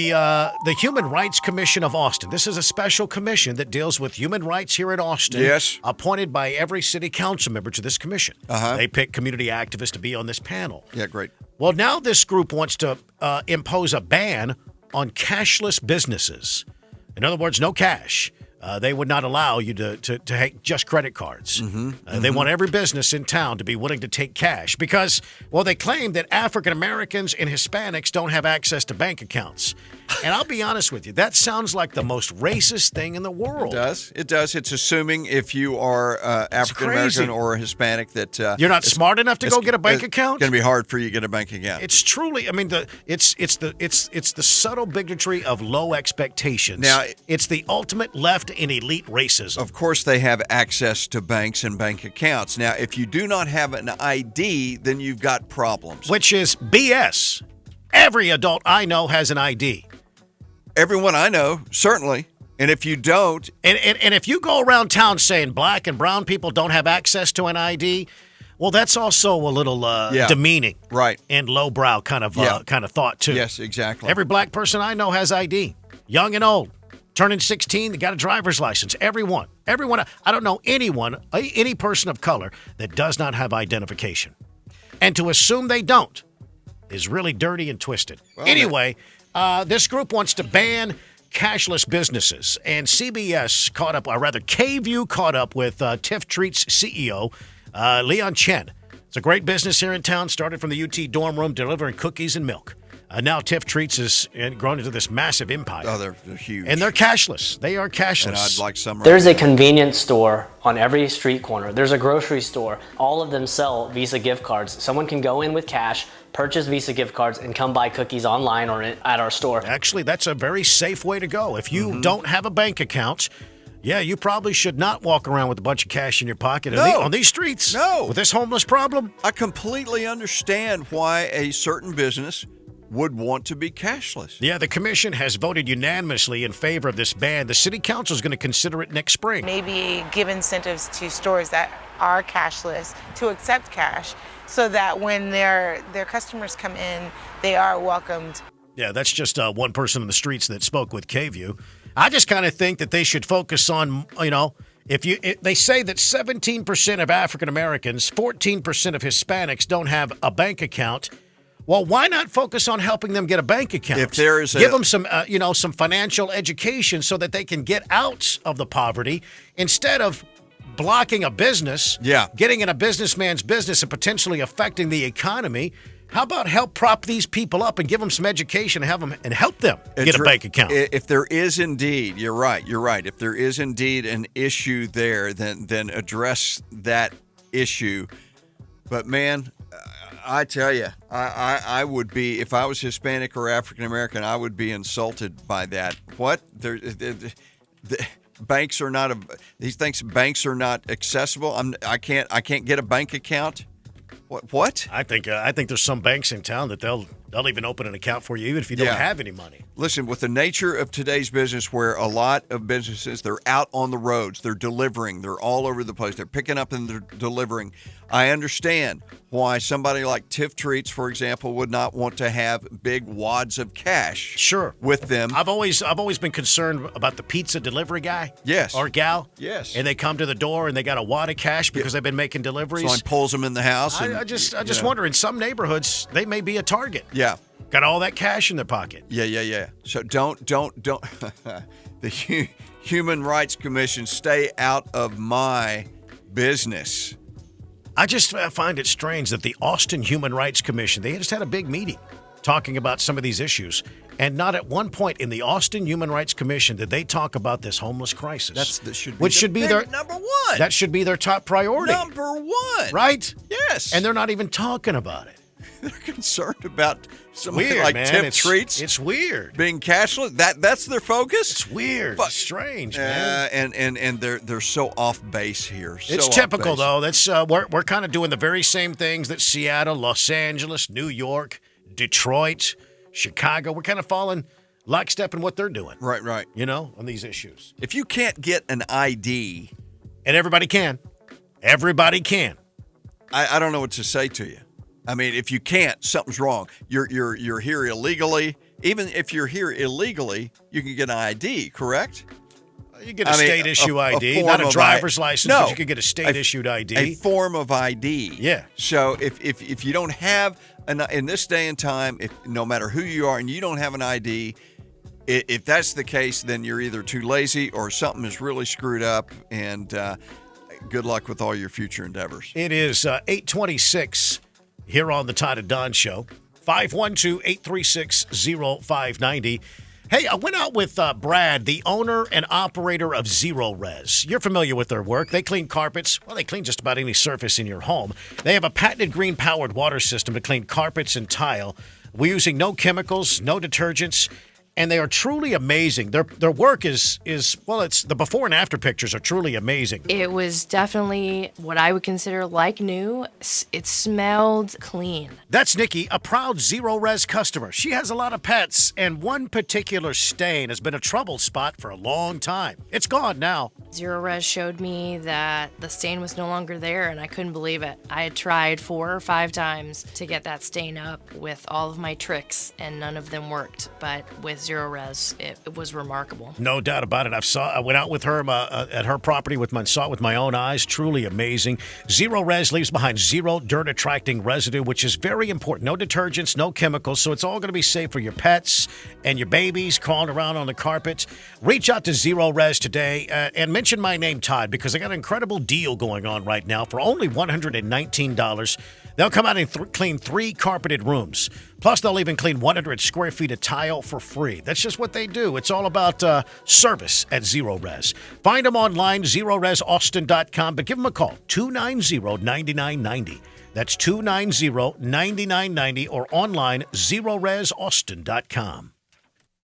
The Human Rights Commission of Austin. This is a special commission that deals with human rights here in Austin. Yes. Appointed by every city council member to this commission. They pick community activists to be on this panel. Yeah, great. Well, now this group wants to impose a ban on cashless businesses. In other words, no cash. They would not allow you to take just credit cards. They want every business in town to be willing to take cash because, well, they claim that African Americans and Hispanics don't have access to bank accounts. And I'll be honest with you, that sounds like the most racist thing in the world. It does. It's assuming if you are African American or Hispanic that you're not smart enough to go get a bank account. It's going to be hard for you to get a bank account. It's truly, I mean, it's the subtle bigotry of low expectations. Now, it's the ultimate left and elite racism. Of course, they have access to banks and bank accounts. Now, if you do not have an ID, then you've got problems. Which is BS. Every adult I know has an ID. Everyone I know, certainly. And if you don't... And if you go around town saying black and brown people don't have access to an ID, well, that's also a little demeaning. Right. And lowbrow kind of thought, too. Yes, exactly. Every black person I know has ID. Young and old. Turning 16, they got a driver's license. Everyone. I don't know anyone, any person of color that does not have identification. And to assume they don't is really dirty and twisted. Well, anyway... this group wants to ban cashless businesses, and CBS KView caught up with Tiff Treats CEO, Leon Chen. It's a great business here in town, started from the UT dorm room delivering cookies and milk. Now Tiff Treats has grown into this massive empire. Oh, they're huge. And they're cashless. They are cashless. And I'd like some. There's a convenience store on every street corner. There's a grocery store. All of them sell Visa gift cards. Someone can go in with cash, purchase Visa gift cards, and come buy cookies online or at our store. Actually, that's a very safe way to go. If you don't have a bank account, yeah, you probably should not walk around with a bunch of cash in your pocket on these streets. No. With this homeless problem. I completely understand why a certain business would want to be cashless. Yeah, the commission has voted unanimously in favor of this ban. The city council is going to consider it next spring. Maybe give incentives to stores that are cashless to accept cash so that when their customers come in, they are welcomed. Yeah, that's just one person in the streets that spoke with KView. I just kind of think that they should focus on, they say that 17% of African Americans, 14% of Hispanics don't have a bank account. Well, why not focus on helping them get a bank account? If there is give them some financial education so that they can get out of the poverty instead of blocking a business, getting in a businessman's business and potentially affecting the economy. How about help prop these people up and give them some education and help them get a bank account? If there is indeed, you're right. If there is indeed an issue there, then address that issue. But man, I tell you, I would be, if I was Hispanic or African American, I would be insulted by that. What? Banks are not banks are not accessible. I can't get a bank account. What? I think there's some banks in town that they'll even open an account for you even if you don't have any money. Listen, with the nature of today's business where a lot of businesses, they're out on the roads, they're delivering, they're all over the place, they're picking up and they're delivering. I understand why somebody like Tiff Treats, for example, would not want to have big wads of cash with them. I've always been concerned about the pizza delivery guy. Yes. Or gal. Yes. And they come to the door and they got a wad of cash because they've been making deliveries. Someone pulls them in the house. I just wonder, in some neighborhoods, they may be a target. Yeah. Got all that cash in their pocket. Yeah. So don't. The Human Rights Commission, stay out of my business. I just find it strange that the Austin Human Rights Commission, they just had a big meeting talking about some of these issues. And not at one point in the Austin Human Rights Commission did they talk about this homeless crisis. Which should be their number one. That should be their top priority. Number one. Right? Yes. And they're not even talking about it. They're concerned about somebody weird, like man. Tiff Treats. It's weird. Being cashless. That's their focus. It's weird. It's strange, man. And they're so off base here. It's typical though. That's we're kind of doing the very same things that Seattle, Los Angeles, New York, Detroit, Chicago. We're kind of following lockstep in what they're doing. Right. On these issues. If you can't get an ID, and everybody can. I don't know what to say to you. I mean, if you can't, something's wrong. You're here illegally. even if you're here illegally, you can get an ID, correct? You get a state-issue ID, not a driver's license, but you can get a state-issued ID. A form of ID. Yeah. So if you don't have, in this day and time, no matter who you are and you don't have an ID, if that's the case, then you're either too lazy or something is really screwed up, and good luck with all your future endeavors. It is 8:26 here on the Todd and Don Show, 512-836-0590. Hey, I went out with Brad, the owner and operator of Zero Res. You're familiar with their work. They clean carpets. Well, they clean just about any surface in your home. They have a patented green-powered water system to clean carpets and tile. We're using no chemicals, no detergents, and they are truly amazing. Their work is well, it's the before and after pictures are truly amazing. It was definitely what I would consider like new. It smelled clean. That's Nikki, a proud Zero Res customer. She has a lot of pets, and one particular stain has been a trouble spot for a long time. It's gone now. Zero Res showed me that the stain was no longer there, and I couldn't believe it. I had tried 4 or 5 times to get that stain up with all of my tricks, and none of them worked. But with Zero Res, it was remarkable. No doubt about it. I went out with her at her property saw it with my own eyes. Truly amazing. Zero Res leaves behind zero dirt attracting residue, which is very important. No detergents, no chemicals, so it's all going to be safe for your pets and your babies crawling around on the carpet. Reach out to Zero Res today and mention my name, Todd, because I got an incredible deal going on right now for only $119. They'll come out and clean 3 carpeted rooms. Plus, they'll even clean 100 square feet of tile for free. That's just what they do. It's all about service at Zero Res. Find them online, ZeroResAustin.com, but give them a call, 290-9990. That's 290-9990 or online, ZeroResAustin.com.